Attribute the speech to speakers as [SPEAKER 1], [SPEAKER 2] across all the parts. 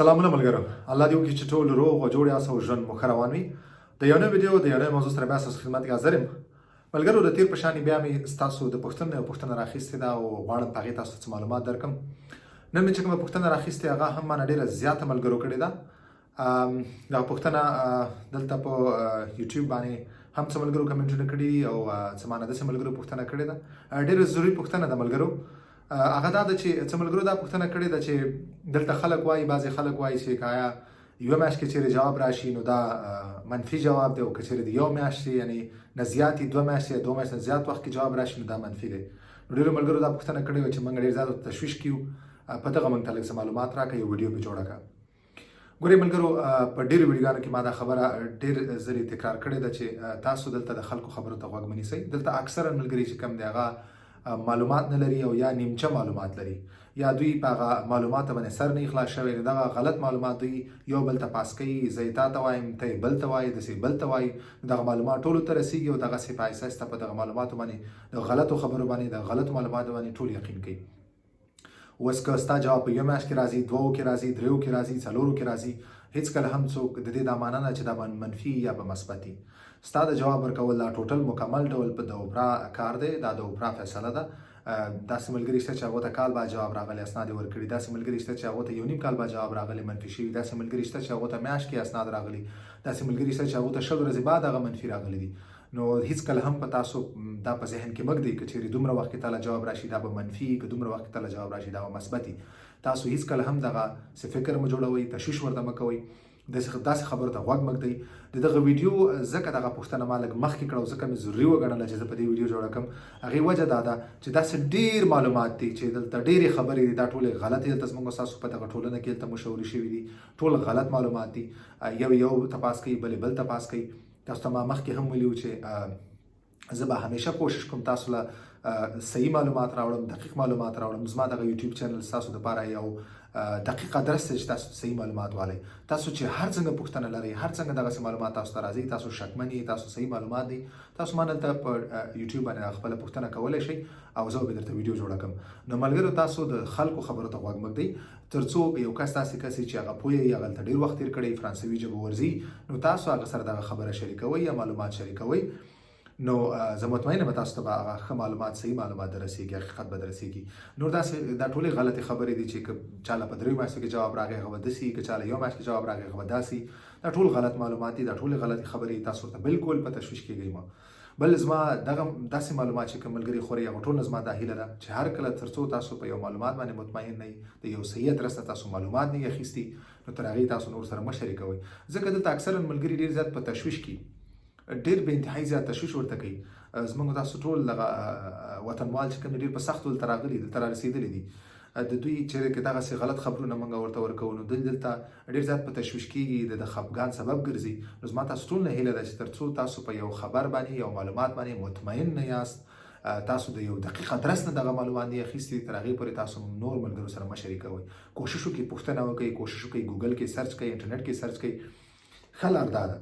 [SPEAKER 1] سلامونه ملګرو، الله دې وکړي چې ټول روغ او جوړ یاست او ژوند مو ښه روان وي. د یو نوې ویډیو د یو نوې موضوع سره بیا ستاسو خدمت کې حاضر یم. ملګرو، د تیر په شانې بیا مې ستاسو د پوښتنې یوه پوښتنه راخیستې ده او غواړم په هغې تاسو ته څه معلومات درکړم. نن مې چې کومه پوښتنه راخیستې هغه هم مانه ډېره زیاته ملګرو کړې ده. دغه پوښتنه دلته په یوټیوب باندې هم څه ملګرو کمنټونه کړي او څه مانه داسې ملګرو پوښتنه کړې ده. ډېره ضروري پوښتنه ده ملګرو. هغه دا ده چې څه ملګرو دا پوښتنه کړې ده چې دلته خلک وایي، بعضې خلک وایي چې که آیا یوه میاشت کې چېرې جواب راشي نو دا منفي جواب دی، او که چېرې د یو میاشتې یعنې نه زیات وي، 2 میاشتې یا 2 میاشتې نه زیات وخت کې جواب راشي نو دا منفي دی. نو ډېرو ملګرو دا پوښتنه کړې وه چې موږ ډېر زیات تشویش کړو، په دغه موږ ته لږ څه معلومات راکړه، یو ویډیو پرې جوړه کړه. ګورئ ملګرو، په ډېرو ویډیوګانو کې ما دا خبره ډېر ځلې تکرار کړې ده چې تاسو دلته د خلکو خبرو ته غوږ مه نیسئ. دلته اکثرا ملګري چې کوم دی هغه معلومات نه لري او یا نیمچه معلومات لري، یا دوی په هغه معلوماتو باندې سر نه خلاص شوی. دغه غلط معلومات دوی یو بل ته پاس کوي، زه یې تا ته وایم، ته یې بل ته وایې، داسې بل ته وایي. دغه معلومات ټولو ته رسېږي او دغسې په اساس په دغه معلوماتو باندې د غلطو خبرو باندې د غلطو معلوماتو باندې ټول یقین کوي. اوس که ستا جواب په یو میاشت کې راځي، 2 کې راځي، 3 کې راځي، 4 کې راځي، هېڅکله هم څوک د دې دا معنا نه چې دا منفي یا به مثبت وي. ستا د جواب ورکول دا ټوټل مکمل ډول په د اوپرا کار دی، دا د اوپرا فیصله ده. داسې ملګري شته چې هغو ته کال بعد جواب راغلی، اسناد یې ورکړي. داسې ملګري شته چې هغو ته 1.5 کال بعد جواب راغلی، منفي شوي. داسې ملګري شته چې هغو ته میاشت کې اسناد راغلي. داسې ملګري شته چې هغو ته 100 ورځې بعد هغه منفي راغلي دي. نو هېڅکله هم په تاسو دا په ذهن کې مه ږدئ که چېرې دومره وخت کې تاله جواب راشي دا به منفي، که دومره وخت کې تاله جواب راشي دا به مثبت وي. تاسو هېڅکله هم دغسې فکر مه جوړوئ، تشویش ورته مه کوئ، داسې خبرو ته غوږ مه ږدئ. د دغه ویډیو ځکه دغه پوښتنه ما لږ مخکې کړه او ځکه مې ضروري وګڼله چې زه په دې ویډیو جوړه کړم. هغې وجه دا ده چې داسې ډېر معلومات دي چې دلته ډېرې خبرې دي، دا ټولې غلطې دلته زموږ ستاسو په دغه ټولنه کې دلته مشهورې شوي دي. ټول غلط معلومات دي. یو تپاس کوي، بل تپاس کوي. تاسو ته ما مخکې هم ویلي چې زه به همیشه کوشش کوم تاسو له صحیح معلومات راوړم، دقیق معلومات راوړم. زما دغه یوټیوب چینل ستاسو دپاره یو دقیق ادرس دی چې تاسو صحیح معلومات والئ. تاسو چې هر څنګه پوښتنه لرئ، هر څنګه دغسې معلومات تاسو ته راځي، تاسو شکمن یې، تاسو صحیح معلومات دي، تاسو ما دلته په یوټیوب باندې خپله پوښتنه کولی شئ او زه به درته ویډیو جوړه کړم. نو ملګرو، تاسو د خلکو خبرو ته غوږ مه ږدئ. تر څو یو کس داسې کس چې هغه پوه یې، هغه هلته ډېر وخت تېر کړی، فرانسوي ژبه ورځي، نو تاسو هغه سره دغه خبره شریکوئ یا معلومات شریکوئ. نو زه مطمئنه به تاسو ته به هغه ښه معلومات، صحیح معلومات دررسېږي، حقیقت به دررسېږي. نور داسې دا ټولې غلطې خبرې دي چې که چا له په 3 میاشتو کې جواب راغی هغه به داسې وي، که چا له 1 میاشت کې جواب راغی هغه به داسې. دا ټول غلط معلومات دي، دا ټولې غلطې خبرې. تاسو ورته بالکل په تشویش کېږئ مه. بل زما دغه داسې معلومات چې کوم ملګري خوري هغه ټول زما دا هیله ده چې هر کله تر څو تاسو په یو معلومات باندې مطمئن نه یئ، د یو صحیح ادرس نه تاسو معلومات نه یې اخیستي، نو تر هغې تاسو نور سره مه شریکوئ. ځکه دلته اکثرا ملګري ډېر زیات په تشویش کې، ډېر بې انتهایي زیات تشویش ورته کوي. زموږ تاسو ټول دغه وطنوال چې کوم ډېر په سختو دلته راغلي، دلته را رسېدلي دي، د دوی چېرې که دغسې غلط خبرونه موږ ورته ورکوو نو دوی دلته ډېر زیات په تشویش کېږي، د خفګان سبب ګرځي. نو زما تاسو ټول نه هیله ده چې تر څو تاسو په یو خبر باندې، یو معلومات باندې مطمئن نه یاست، تاسو د یو دقیق ادرس نه دغه معلومات نه اخیستي، تر هغې پورې تاسو نور ملګرو سره مه شریکوئ. کوشش وکړئ پوښتنه وکړئ، کوشش وکړئ ګوګل کې سرچ کړئ، انټرنیټ کې سرچ کړئ. ښه لار دا ده.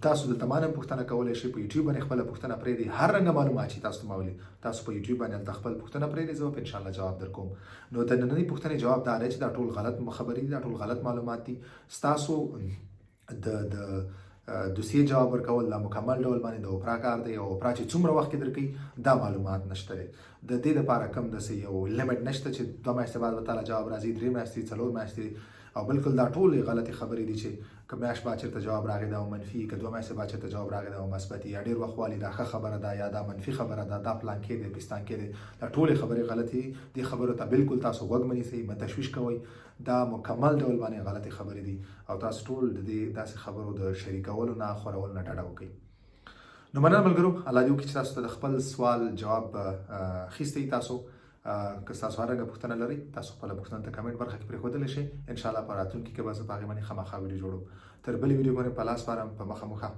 [SPEAKER 1] تاسو دلته ما نه هم پوښتنه کولی شئ، په یوټیوب باندې خپله پوښتنه پرېږدئ. هر رنګه معلومات چې تاسو ته ما ویلي، تاسو په یوټیوب باندې هلته خپل پوښتنه پرېږدئ، زه به انشاءالله جواب درکوم. نو د نننۍ پوښتنې جواب دا دی چې دا ټول غلط خبرې دي، دا ټول غلط معلومات دي. ستاسو د دوسیې جواب ورکول دا مکمل ډول باندې د اوپرا کار دی، او اوپرا چې څومره وخت کې درکوي دا معلومات نشته دی. د دې دپاره کوم داسې یو لیمټ نشته چې 2 میاشتې بعد به تاله جواب راځي، 3 میاشتې، 4 میاشتې. او بالکل دا ټولې غلطې خبرې دي چې که میاشت بعد چېرته جواب راغی دا منفي، که 2 میاشتې بعد چېرته جواب راغی دا مثبت، یا ډېر وخت والي دا ښه خبره ده یا دا منفي خبره ده، دا پلان کې دی، پستان کې دی. دا ټولې خبرې غلطې دي. دې خبرو ته بالکل تاسو غوږ مه نیسئ، مه تشویش کوئ. دا مکمل ډول باندې غلطې خبرې دي او تاسو ټول د دې داسې خبرو د شریکولو نه، خورولو نه ډډه وکړئ. نو مننه ملګرو، الله دې وکړي چې تاسو ته د خپل سوال جواب اخیستی. تاسو که تاسو هر رنګه پوښتنه لرئ، تاسو خپله پوښتنه ته کمنټ برخه کې پرېښودلی شئ. انشاءالله په راتلونکي کې به زه په هغې باندې خامخا ویډیو جوړوم. تر بلې ویډیو باندې په لاس سپارم. په مخه مو ښه.